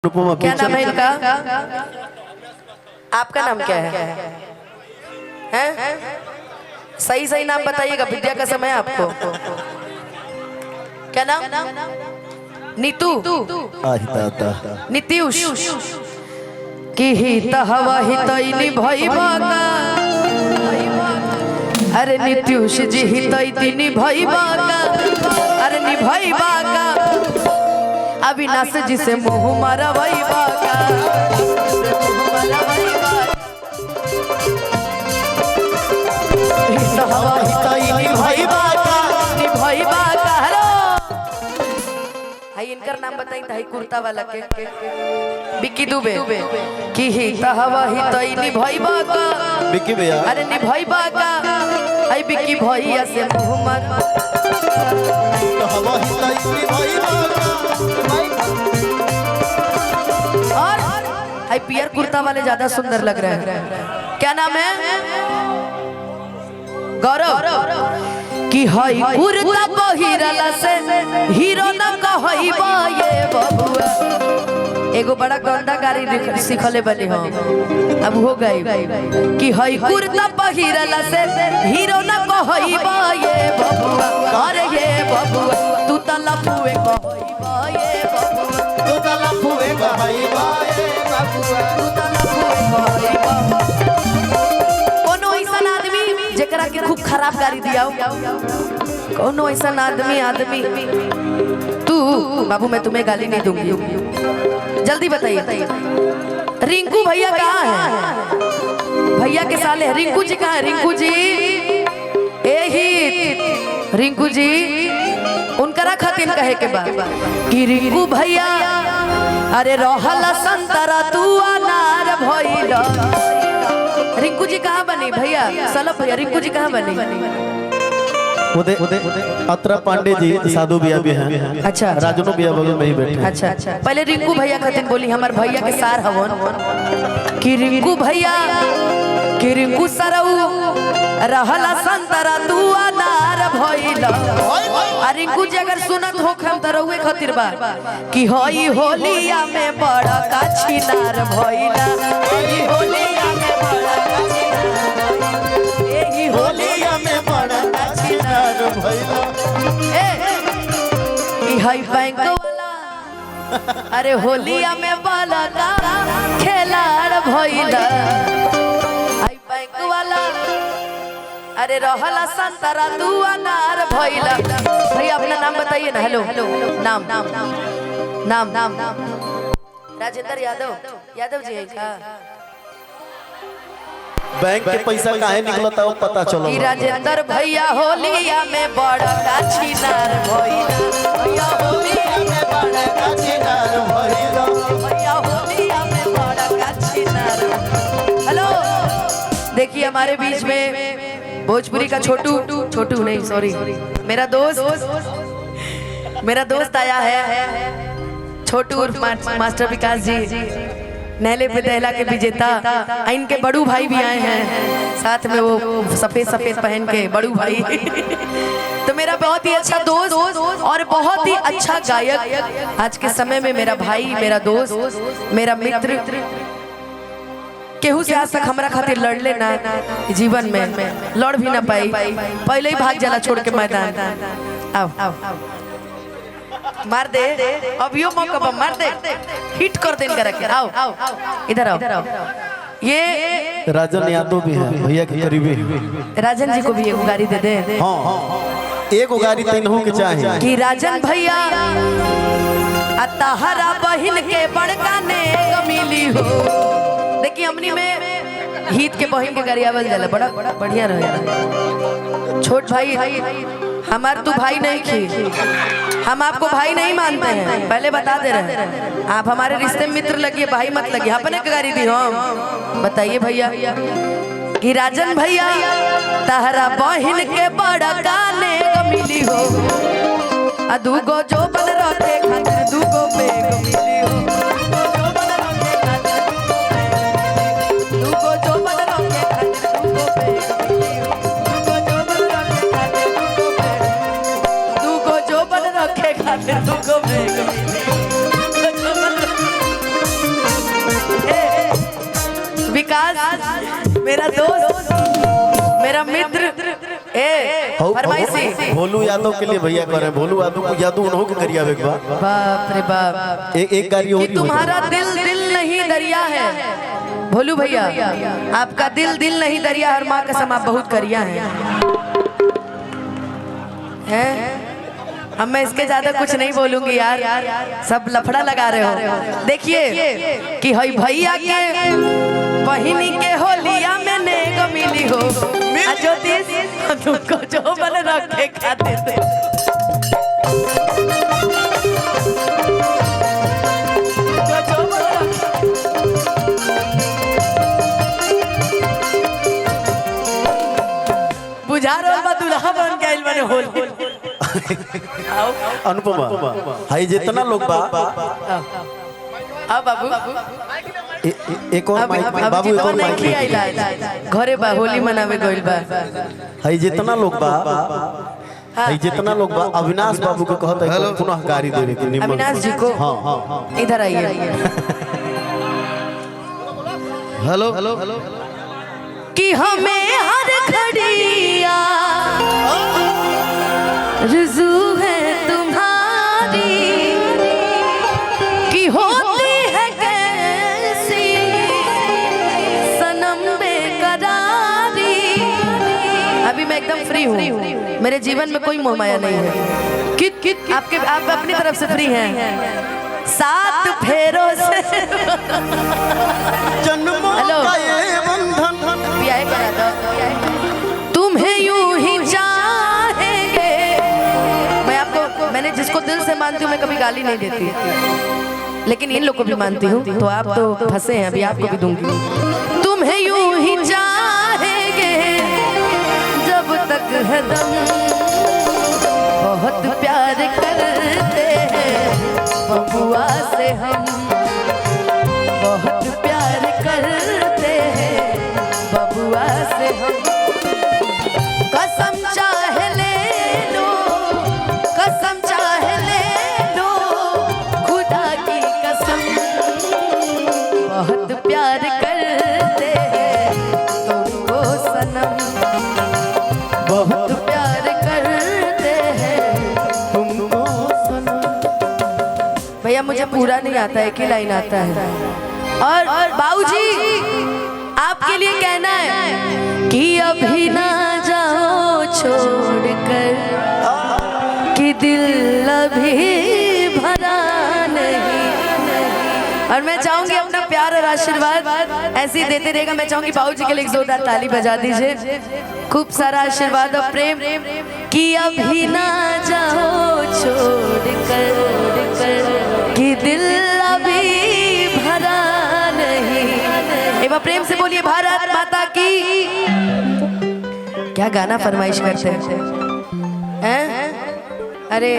क्या नाम है इनका? आपका नाम क्या है? हैं? सही सही नाम बताइएगा, विद्या का समय आपको। क्या नाम? नीतू, नित्यूष की हित हवा हितैनी भइबा का। अरे नित्यूष जी हितैती निभइबा का। अरे निभइबा का अविनाश जी से मुँह मरवइबा का। हित हवा हितैनी भइबा का, निभइबा का। हेलो हाय, इनकर नाम बताई था कुर्ता वाला के बिक्की दुबे की हित हवा हितैनी भइबा का। बिक्की भैया, अरे निभइबा का हाय बिक्की भैया से मुँह मर। हवा हितैनी भइबा का। और हाय पियर कुर्ता वाले ज्यादा सुंदर लग रहे हैं। क्या नाम है? गौरव की हाय कुर्ता पहिरला से हीरो न कहइबा ये बबुआ। एगो बड़ा गंदा गाड़ी सिखले बनी हो, अब हो गई कि हाय कुर्ता पहिरला से हीरो न कहइबा ये बबुआ। अरे ये बबुआ तू त लफुए कहइबा ये बबुआ। तू त लफुए कहइबा ये बबुआ। तू त लफुए कहइबा। कोनो ऐसा आदमी जेकरा के खूब खराब गाड़ी दियाओ, कोनो ऐसा आदमी तू बाबू मैं तुम्हें गाली नहीं दूंगी, जल्दी बताइए। रिंकू भैया कहाँ है? भैया के साले हैं। रिंकू जी कहाँ है? रिंकू जी एही रिंकू जी उनकरा खातिर कहे के बाद कि रिंकू भैया अरे रहला संतरा तू अनार भइला। रिंकू जी कहाँ बनी भैया? सलफ भैया रिंकू जी कहाँ बनी? अतरा पांडे जी साधु भैया भी हैं। अच्छा राजनो भैया बगल में ही बैठे। अच्छा पहले रिंकू भैया खातिर बोली, हमार भैया के सार हवन कि रिंकू भैया कि रिंकू सरऊ रहला संतरा तू अनार भइला। आ रिंकू जी अगर सुनत हो हम तरहुए खातिर बा कि होई होलिया में बड़ा का छिनार भइला। एही होलिया में बड़ा का छिनार, एही होलिया में बड़ा का छिनार भइला। ई हाई बैंक वाला अरे होलिया में बाला का खेलाड़ भइला। हाई बैंक वाला अरे रहला संतरा तू अनार भइला। भैया अपना नाम बताइए ना। हेलो नाम नाम नाम राजेंद्र यादव। यादव जी है का? बैंक के पैसा काहे निकलता वो पता चलो। राजेंद्र भैया होलिया में बड़ा का छिनार भइला। भैया होलिया में बड़ा का छिनार भइला। भैया होलिया में बड़ा का छिनार। हेलो देखिए हमारे बीच में भोजपुरी का छोटू नहीं सॉरी मेरा दोस्त आया है, छोटू मास्टर विकास जी, नहले पे दहला के विजेता। इनके बड़ू भाई भी आए हैं साथ में, वो सफेद पहन के बड़ू भाई। तो मेरा बहुत ही अच्छा दोस्त और बहुत ही अच्छा गायक आज के समय में, मेरा भाई, मेरा दोस्त, मेरा मित्र। केहू से आज तक हमरा खातिर लड़ लेना जीवन में लड़ भी ना पाई, पहले ही भाग जाला छोड़ के मैदान। आओ मार दे, अभियो मौका पर मार दे, हिट कर दे इनका रखे। आओ इधर आओ। ये राजन यादव भी है भैया के करीबी। राजन जी को भी एक गाड़ी दे दे। हाँ एक गाड़ी तीनों के चाहिए कि राजन भैया अतहरा बहिन के बड़का ने मिली हो। देखिए हमनी में हित के बहिन के गाड़ी आवल जाला, बड़ा बढ़िया रहेगा। छोट भाई हमार तू भाई नहीं खी, हम आपको भाई नहीं मानते हैं, पहले बता दे रहे हैं। आप हमारे रिश्ते मित्र लगिए, भाई मत लगिए। अपने गाड़ी दी हम बताइए भैया कि राजन भैया तहरा बहिन के बड़ा गाने मिली हो। दूगो जो बन रखे खातिर दूगो बेग मिली हो। दूगो जो बन रखे खातिर दूगो बेग मिली हो। दूगो जो बन रखे खातिर दूगो बेग मिली हो। विकास मेरा दोस्त, मेरा मित्र, फरमाइशी भोलू यादव के लिए भैया कह रहे हैं, भोलू यादव उन्हों के करिया एक बार। बाप रे बाप, एक गाड़ी और तुम्हारा दिल दिल नहीं दरिया है भोलू भैया, आपका दिल दिल नहीं दरिया, हर माँ कसम आप बहुत करिया हैं। अब मैं इसके ज्यादा कुछ नहीं बोलूंगी यार, सब लफड़ा लगा रहे हो। देखिए कि हई भैया के बहिनी के होलिया में नेग मिली हो, ज्योतिष तुमको जो बन रखे खाते थे। बुझा रहा दुल्हा बन के आइल बने होली। अनुपमा हाई जितना लोग बा बाबू एक और माइक बाबू, एक और माइक घरे बा होली मनावे गइल बा। हाई जितना लोग बा, हाई जितना लोग बा, अविनाश बाबू को कहता है पुनः गाड़ी देने के निम्न। अविनाश जी को हाँ हाँ इधर आइए। हेलो हेलो हेलो कि हमें हर घड़िया रुजू है तुम्हारी, कि होती है कैसी सनम बेकरारी। अभी मैं एकदम फ्री हूँ, मेरे जीवन में कोई मोह माया नहीं है। कित आप अपनी तरफ से फ्री हैं। 7 फेरों से जन्मों का ये बंधन तुम्हें यूं ही चाहेंगे। मैंने जिसको दिल से मानती हूँ मैं कभी गाली नहीं देती, लेकिन इन लोग को भी मानती हूँ, तो आप तो फंसे हैं, अभी आपको भी दूंगी। तुम्हें यूं ही चाहेंगे जब तक है दम, बहुत प्यार करते हैं बबुआ से हम, बहुत प्यार करते हैं बबुआ से हम। कसम चाहे ले लो, कसम चाहे ले लो, खुदा की कसम, बहुत प्यार करते हैं तुमको सनम, बहुत प्यार करते हैं तुमको सनम। भैया मुझे पूरा नहीं आता, एक ही लाइन आता है। और बाबूजी आपके लिए कहना है कि अभी ना जाओ छोड़कर, कि दिल अभी भरा नहीं। और मैं चाहूंगी अपना प्यार और आशीर्वाद ऐसे ही देते रहेगा। मैं चाहूंगी बाबूजी के लिए एक जोरदार ताली बजा दीजिए, खूब सारा आशीर्वाद और प्रेम। कि अभी ना जाओ छोड़कर, कि दिल अभी भरा नहीं। एक बार प्रेम से बोलिए भारत माता की। क्या गाना फरमाइश करते हैं? अरे